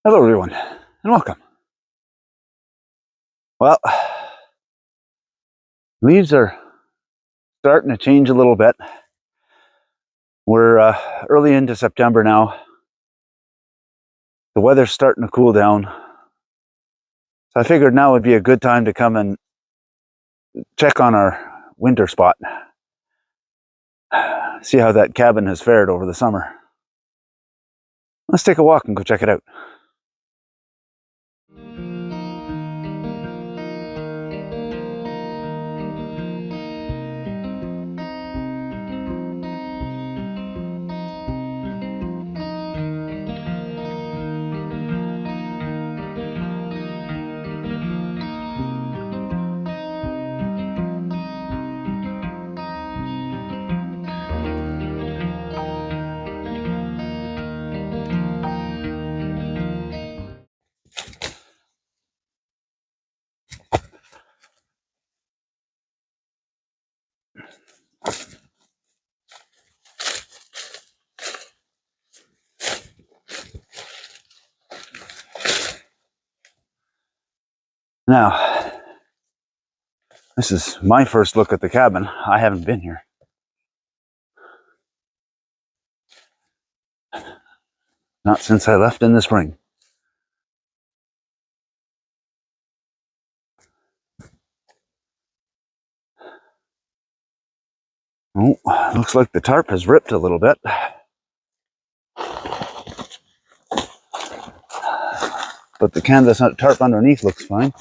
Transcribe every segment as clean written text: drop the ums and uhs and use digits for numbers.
Hello everyone, and welcome. Well, leaves are starting to change a little bit. We're early into September now. The weather's starting to cool down. So I figured now would be a good time to come and check on our winter spot. See how that cabin has fared over the summer. Let's take a walk and go check it out. Now, this is my first look at the cabin. I haven't been here. Not since I left in the spring. Oh, looks like the tarp has ripped a little bit. But the canvas tarp underneath looks fine.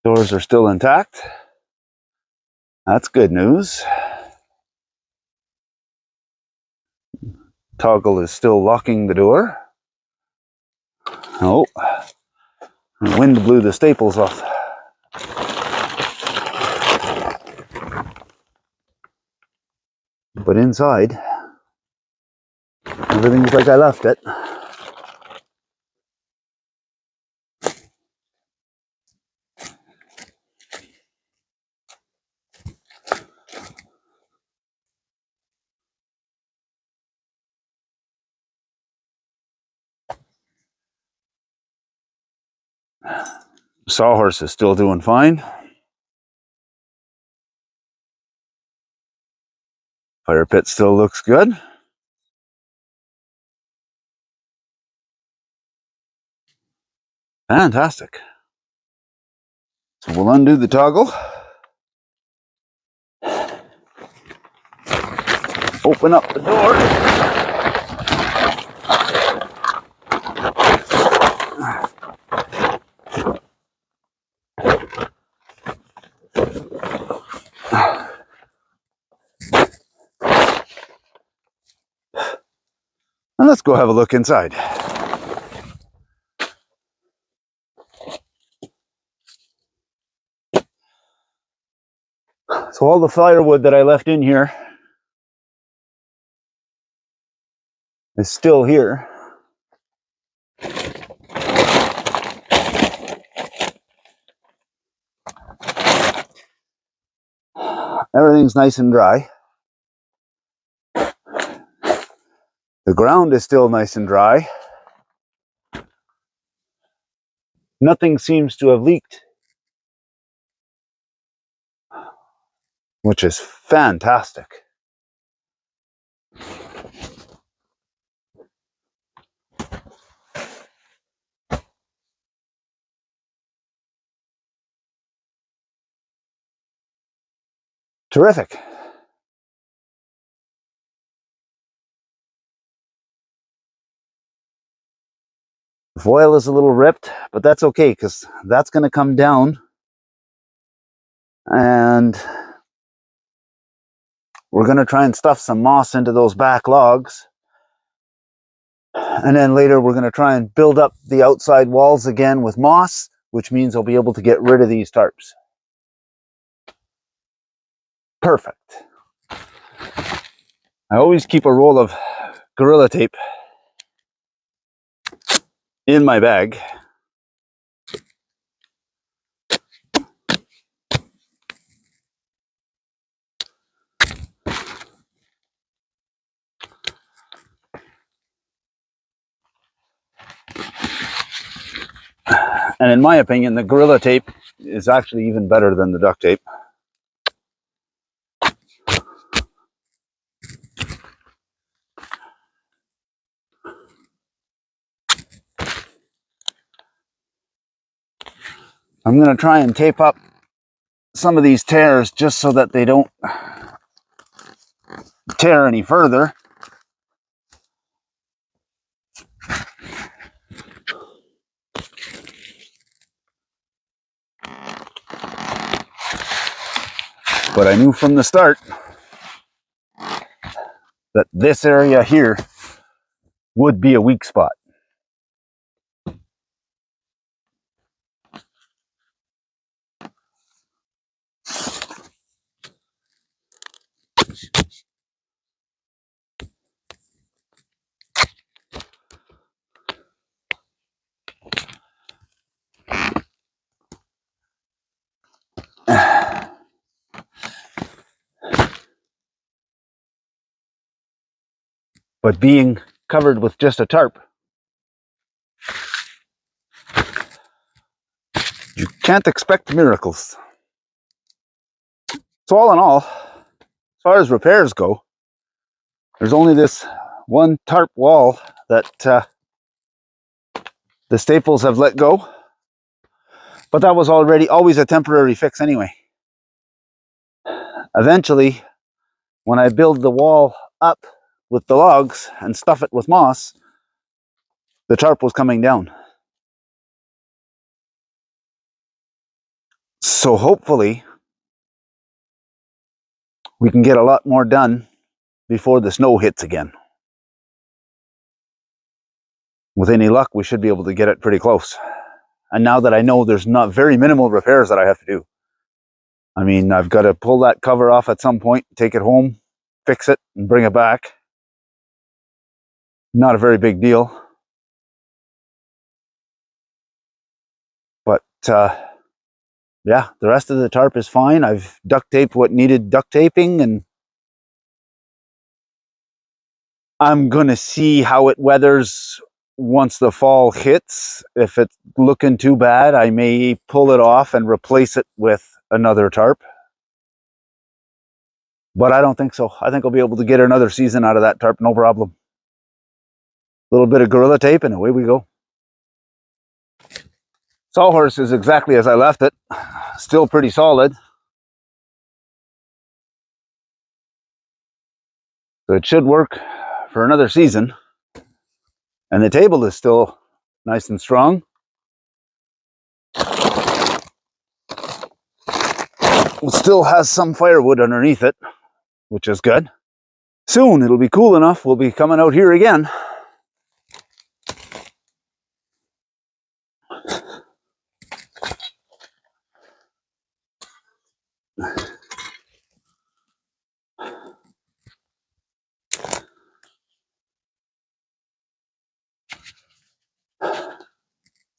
Doors are still intact. That's good news. Toggle is still locking the door. Oh, the wind blew the staples off. But inside, everything's like I left it. Sawhorse is still doing fine. Fire pit still looks good. Fantastic. So we'll undo the toggle. Open up the door. And let's go have a look inside. So all the firewood that I left in here is still here. Everything's nice and dry. The ground is still nice and dry. Nothing seems to have leaked, which is fantastic. Terrific. The foil is a little ripped, but that's okay because that's going to come down and we're going to try and stuff some moss into those back logs. And then later we're going to try and build up the outside walls again with moss, which means I'll be able to get rid of these tarps. Perfect. I always keep a roll of Gorilla Tape in my bag. And in my opinion, the Gorilla Tape is actually even better than the duct tape. I'm going to try and tape up some of these tears just so that they don't tear any further. But I knew from the start that this area here would be a weak spot. But being covered with just a tarp, you can't expect miracles. So all in all, as far as repairs go, there's only this one tarp wall that the staples have let go. But that was always a temporary fix anyway. Eventually, when I build the wall up with the logs and stuff it with moss, the tarp was coming down. So hopefully we can get a lot more done before the snow hits again. With any luck, we should be able to get it pretty close. And now that I know there's not very minimal repairs that I have to do. I mean, I've got to pull that cover off at some point, take it home, fix it, and bring it back. Not a very big deal. But yeah, the rest of the tarp is fine. I've duct taped what needed duct taping, and I'm going to see how it weathers once the fall hits. If it's looking too bad, I may pull it off and replace it with another tarp. But I don't think so. I think I'll be able to get another season out of that tarp, no problem. A little bit of Gorilla Tape and away we go. Sawhorse is exactly as I left it. Still pretty solid. So it should work for another season. And the table is still nice and strong. It still has some firewood underneath it, which is good. Soon it'll be cool enough, we'll be coming out here again.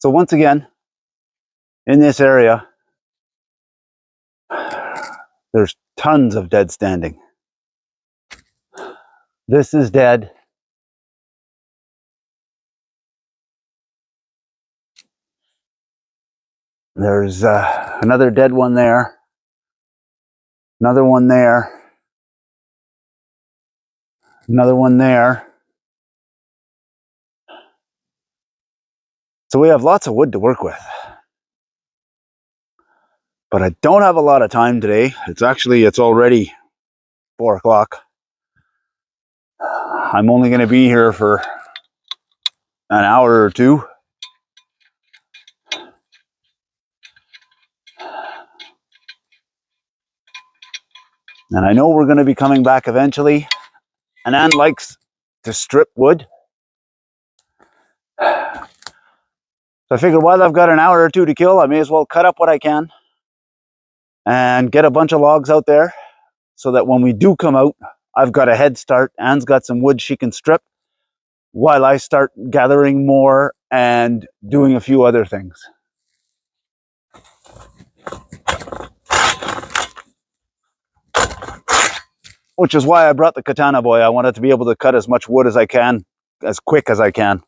So once again, in this area, there's tons of dead standing. This is dead. There's another dead one there. Another one there. Another one there. So we have lots of wood to work with. But I don't have a lot of time today. It's already 4 o'clock. I'm only going to be here for an hour or two. And I know we're going to be coming back eventually. And Anne likes to strip wood. So I figured while I've got an hour or two to kill, I may as well cut up what I can and get a bunch of logs out there so that when we do come out, I've got a head start. Anne's got some wood she can strip, while I start gathering more and doing a few other things. Which is why I brought the Katanaboy. I wanted to be able to cut as much wood as I can, as quick as I can.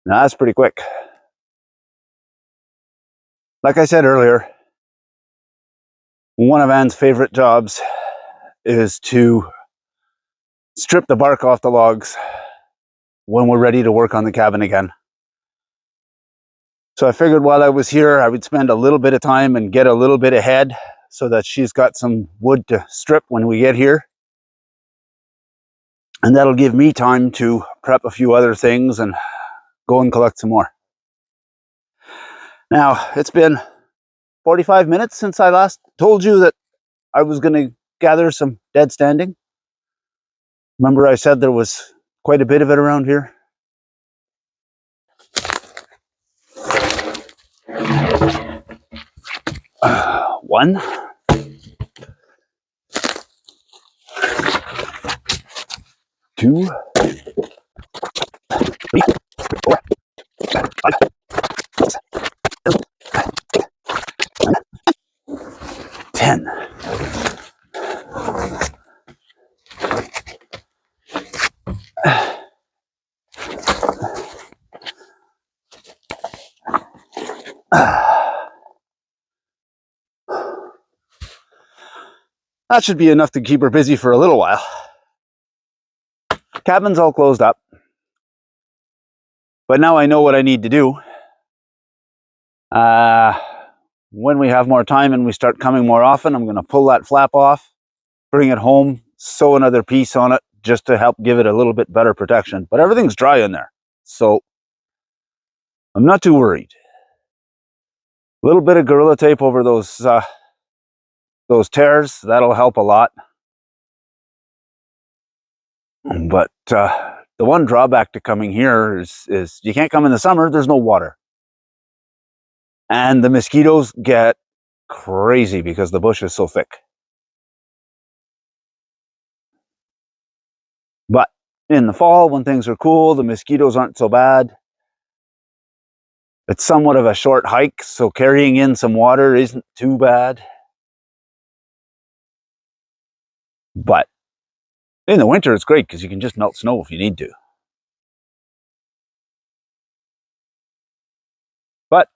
Now that's pretty quick. Like I said earlier, one of Anne's favorite jobs is to strip the bark off the logs when we're ready to work on the cabin again. So I figured while I was here, I would spend a little bit of time and get a little bit ahead so that she's got some wood to strip when we get here. And that'll give me time to prep a few other things and go and collect some more. Now, it's been 45 minutes since I last told you that I was going to gather some dead standing. Remember I said there was quite a bit of it around here? One. Two. 3, 4, 5, 6, 7, 10. That should be enough to keep her busy for a little while. Cabin's all closed up. But now I know what I need to do. When we have more time and we start coming more often, I'm going to pull that flap off, bring it home, sew another piece on it just to help give it a little bit better protection. But everything's dry in there, so I'm not too worried. A little bit of Gorilla Tape over those tears, that'll help a lot. But the one drawback to coming here is you can't come in the summer, there's no water. And the mosquitoes get crazy because the bush is so thick. But in the fall, when things are cool, the mosquitoes aren't so bad. It's somewhat of a short hike, so carrying in some water isn't too bad. But in the winter, it's great because you can just melt snow if you need to. But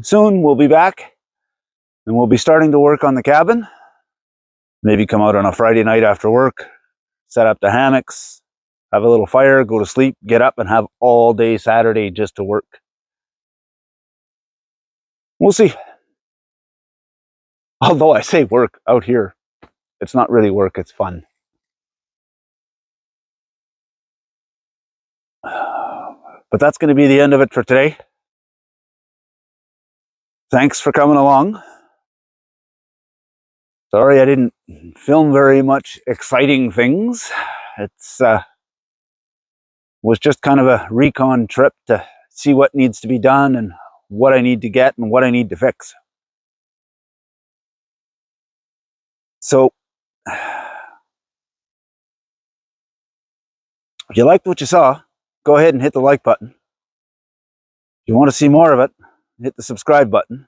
soon we'll be back and we'll be starting to work on the cabin. Maybe come out on a Friday night after work, set up the hammocks, have a little fire, go to sleep, get up and have all day Saturday just to work. We'll see. Although I say work out here, it's not really work, it's fun. But that's going to be the end of it for today. Thanks for coming along. Sorry I didn't film very much exciting things. It's was just kind of a recon trip to see what needs to be done and what I need to get and what I need to fix. So, if you liked what you saw, go ahead and hit the like button. If you want to see more of it, hit the subscribe button.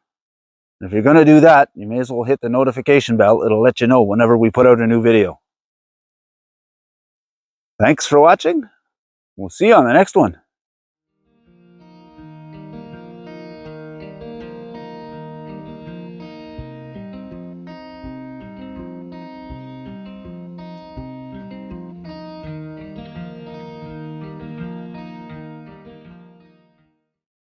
And if you're going to do that, you may as well hit the notification bell. It'll let you know whenever we put out a new video. Thanks for watching. We'll see you on the next one.